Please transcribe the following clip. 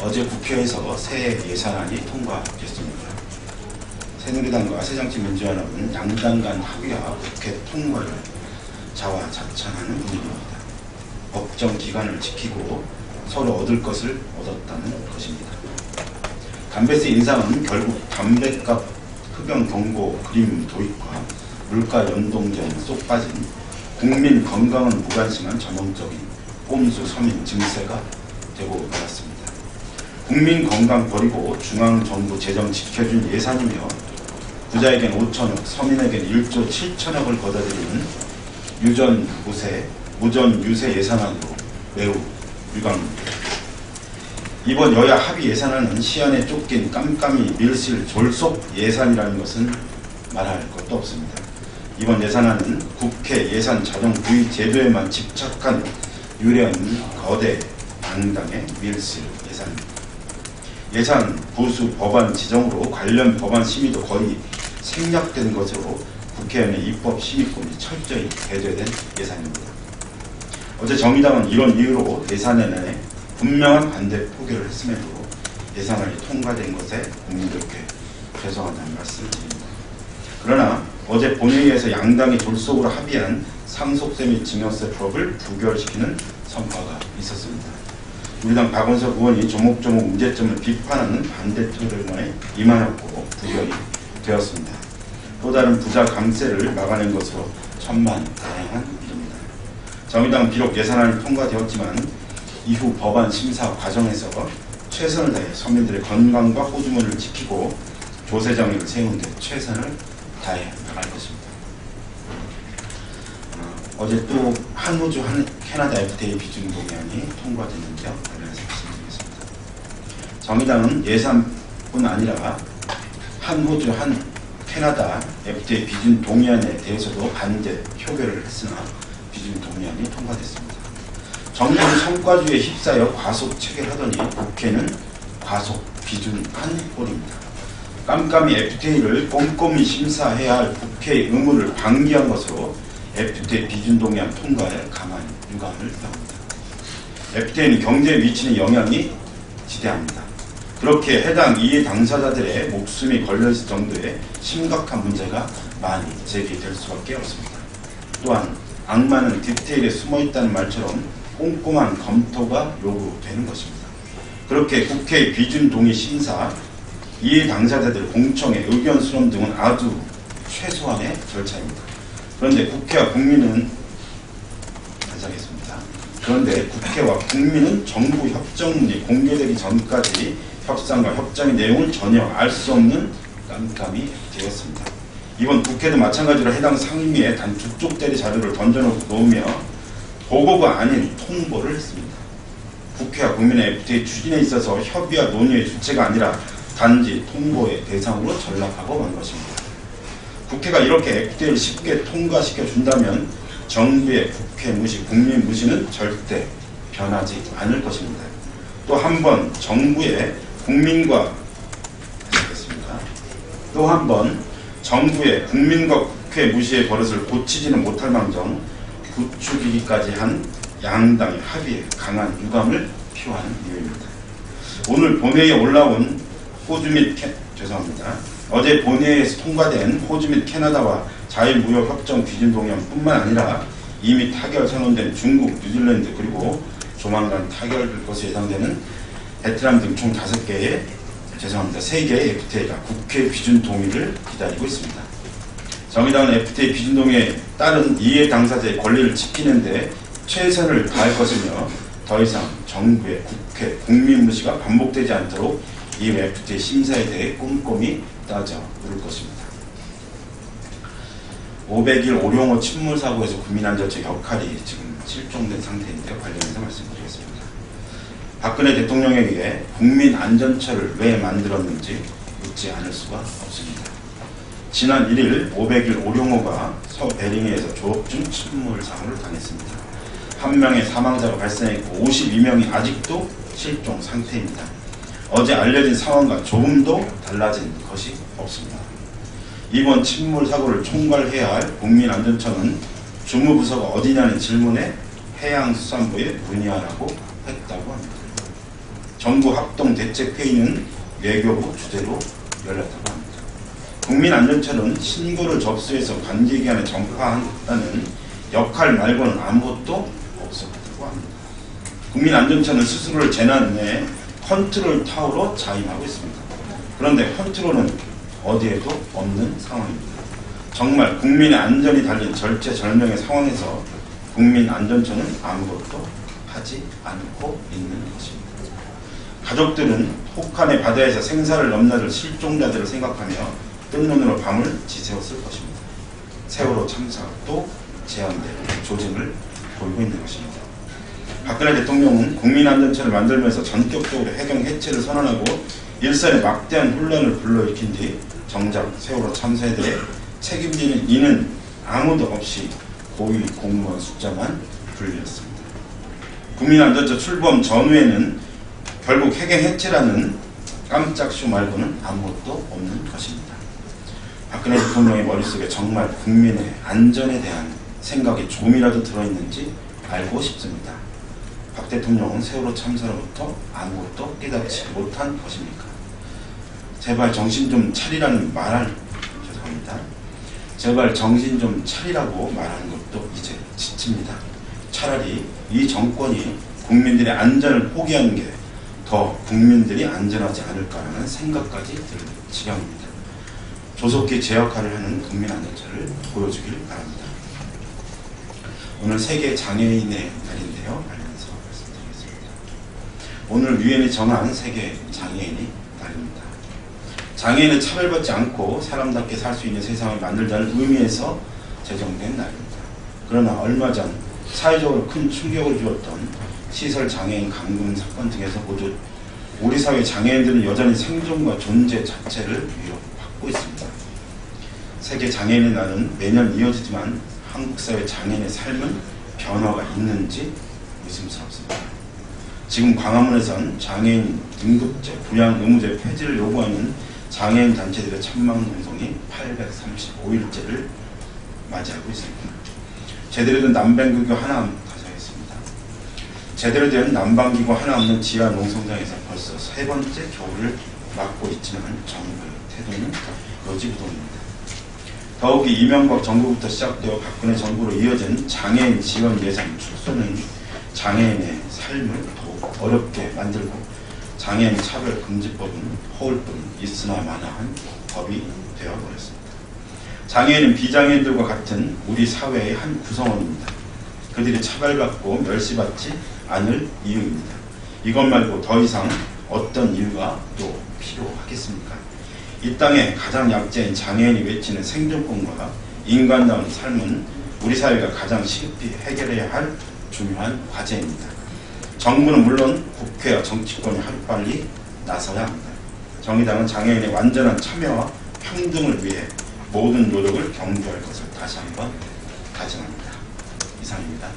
어제 국회에서 새 예산안이 통과됐습니다. 새누리당과 새정치민주연합은 양당 간 합의와 국회 통과를 자화자찬하는 분위기입니다. 법정 기간을 지키고 서로 얻을 것을 얻었다는 것입니다. 담배세 인상은 결국 담배값 흡연 경고 그림 도입과 물가 연동제에 쏙 빠진 국민 건강은 무관심한 전형적인 꼼수 서민 증세가 되고 말았습니다. 국민 건강 버리고 중앙정부 재정 지켜준 예산이며 부자에겐 5천억, 서민에겐 1조 7천억을 걷어들이는 유전무세, 무전유세 예산안으로 매우 유감입니다. 이번 여야 합의 예산안은 시안에 쫓긴 깜깜이 밀실 졸속 예산이라는 것은 말할 것도 없습니다. 이번 예산안은 국회 예산 자동 부의 제도에만 집착한 유례 없는 거대 양당의 밀실 예산입니다. 예산 보수 법안 지정으로 관련 법안 심의도 거의 생략된 것으로 국회의원의 입법 심의권이 철저히 배제된 예산입니다. 어제 정의당은 이런 이유로 예산안에 분명한 반대 표결을 했음에도 예산안이 통과된 것에 국민들께 죄송하다는 말씀드립니다. 그러나 어제 본회의에서 양당이 졸속으로 합의한 상속세 및 증여세법을 부결시키는 성과가 있었습니다. 우리 당 박원석 의원이 조목조목 문제점을 비판하는 반대 토론에 임하였고 부결이 되었습니다. 또 다른 부자 감세를 막아낸 것으로 천만다행한 일입니다. 정의당은 비록 예산안이 통과되었지만 이후 법안 심사 과정에서 최선을 다해 서민들의 건강과 호주머니를 지키고 조세 정의를 세우는 데 최선을 다해 나갈 것입니다. 어제 또 한호주 캐나다 FTA 비준 동의안이 통과됐는데요. 관련해서 말씀드리겠습니다. 정의당은 예산뿐 아니라 한호주 캐나다 FTA 비준 동의안에 대해서도 반대 표결을 했으나 비준 동의안이 통과됐습니다. 정부는 성과주의에 휩싸여 과속 체결하더니 국회는 과속 비준한 꼴입니다. 깜깜이 FTA를 꼼꼼히 심사해야 할 국회의 의무를 방기한 것으로 FTA 비준 동의안 통과에 강한 유감을 표합니다. FTA는 경제에 미치는 영향이 지대합니다. 그렇게 해당 이해 당사자들의 목숨이 걸려있을 정도의 심각한 문제가 많이 제기될 수밖에 없습니다. 또한 악마는 디테일에 숨어있다는 말처럼 꼼꼼한 검토가 요구되는 것입니다. 그렇게 국회 비준 동의 심사, 이해 당사자들 공청회, 의견 수렴 등은 아주 최소한의 절차입니다. 그런데 국회와 국민은 그런데 국회와 국민은 정부 협정문이 공개되기 전까지 협상과 협정의 내용을 전혀 알 수 없는 깜깜이 되었습니다. 이번 국회도 마찬가지로 해당 상임위에 단 두 쪽짜리 자료를 던져놓으며 보고가 아닌 통보를 했습니다. 국회와 국민의 FTA 추진에 있어서 협의와 논의의 주체가 아니라 단지 통보의 대상으로 전락하고 만 것입니다. 국회가 이렇게 FTA를 쉽게 통과시켜 준다면 정부의 국회 무시, 국민 무시는 절대 변하지 않을 것입니다. 또 한 번 정부의 국민과 국회 무시의 버릇을 고치지는 못할 망정 부추기기까지 한 양당의 합의에 강한 유감을 표하는 이유입니다. 오늘 본회의에 올라온 어제 본회의에서 통과된 호주 및 캐나다와 자유무역협정 비준 동의안뿐만 아니라 이미 타결 선언된 중국, 뉴질랜드 그리고 조만간 타결될 것으로 예상되는 베트남 등 총 3개의 FTA가 국회 비준 동의를 기다리고 있습니다. 정의당은 FTA 비준 동의에 따른 이해 당사자의 권리를 지키는 데 최선을 다할 것이며 더 이상 정부의 국회, 국민 무시가 반복되지 않도록 이후 FTA 심사에 대해 꼼꼼히 따져 물을 것입니다. 500일 오룡호 침몰 사고에서 국민안전처 역할이 지금 실종된 상태인데요. 관련해서 말씀드리겠습니다. 박근혜 대통령에게 국민안전처를 왜 만들었는지 묻지 않을 수가 없습니다. 지난 1일 500일 오룡호가 서베링해에서 조업 중 침몰 사고를 당했습니다. 1명의 사망자가 발생했고 52명이 아직도 실종 상태입니다. 어제 알려진 상황과 조금도 달라진 것이 없습니다. 이번 침몰 사고를 총괄해야 할 국민안전처는 주무부서가 어디냐는 질문에 해양수산부에 문의하라고 했다고 합니다. 정부 합동대책회의는 외교부 주재로 열렸다고 합니다. 국민안전처는 신고를 접수해서 관계기관에 전파한다는 역할 말고는 아무것도 없었다고 합니다. 국민안전처는 스스로를 재난 내 컨트롤 타워로 자임하고 있습니다. 그런데 컨트롤은 어디에도 없는 상황입니다. 정말 국민의 안전이 달린 절체절명의 상황에서 국민안전처는 아무것도 하지 않고 있는 것입니다. 가족들은 혹한의 바다에서 생사를 넘나들 실종자들을 생각하며 뜬 눈으로 밤을 지새웠을 것입니다. 세월호 참사도 제한대로 조짐을 보이고 있는 것입니다. 박근혜 대통령은 국민안전처를 만들면서 전격적으로 해경 해체를 선언하고 일선에 막대한 혼란을 불러일으킨 뒤 정작 세월호 참사에 대해 책임지는 이는 아무도 없이 고위 공무원 숫자만 불렸습니다. 국민안전처 출범 전후에는 결국 해경 해체라는 깜짝쇼 말고는 아무것도 없는 것입니다. 박근혜 대통령의 머릿속에 정말 국민의 안전에 대한 생각이 조금이라도 들어있는지 알고 싶습니다. 박 대통령은 세월호 참사로부터 아무것도 깨닫지 못한 것입니까? 제발 정신 좀 차리라는 죄송합니다. 제발 정신 좀 차리라고 말하는 것도 이제 지칩니다. 차라리 이 정권이 국민들의 안전을 포기하는 게 더 국민들이 안전하지 않을까라는 생각까지 들 지경입니다. 조속히 제 역할을 하는 국민안전처를 보여주길 바랍니다. 오늘 세계 장애인의 날인데요. 알면서 말씀드리겠습니다. 오늘 유엔이 정한 세계 장애인의 날입니다. 장애인은 차별받지 않고 사람답게 살 수 있는 세상을 만들자는 의미에서 제정된 날입니다. 그러나 얼마 전 사회적으로 큰 충격을 주었던 시설 장애인 감금 사건 등에서 모두 우리 사회 장애인들은 여전히 생존과 존재 자체를 위협받고 있습니다. 세계 장애인의 날은 매년 이어지지만 한국 사회 장애인의 삶은 변화가 있는지 의심스럽습니다. 지금 광화문에선 장애인 등급제, 부양 의무제 폐지를 요구하는 장애인 단체들의 천막 농성이 835일째를 맞이하고 있습니다. 제대로 된 난방기구 하나 가져야겠습니다. 제대로 된 난방기구 하나 없는 지하 농성장에서 벌써 세 번째 겨울을 맞고 있지만 정부의 태도는 요지부동입니다. 더욱이 이명박 정부부터 시작되어 박근혜 정부로 이어진 장애인 지원 예산 축소는 장애인의 삶을 더욱 어렵게 만들고 장애인 차별 금지법은 허울뿐 있으나 마나한 법이 되어버렸습니다. 장애인은 비장애인들과 같은 우리 사회의 한 구성원입니다. 그들이 차별받고 멸시받지 않을 이유입니다. 이것 말고 더 이상 어떤 이유가 또 필요하겠습니까? 이 땅의 가장 약자인 장애인이 외치는 생존권과 인간다운 삶은 우리 사회가 가장 시급히 해결해야 할 중요한 과제입니다. 정부는 물론 국회와 정치권이 하루빨리 나서야 합니다. 정의당은 장애인의 완전한 참여와 평등을 위해 모든 노력을 경주할 것을 다시 한번 다짐합니다. 이상입니다.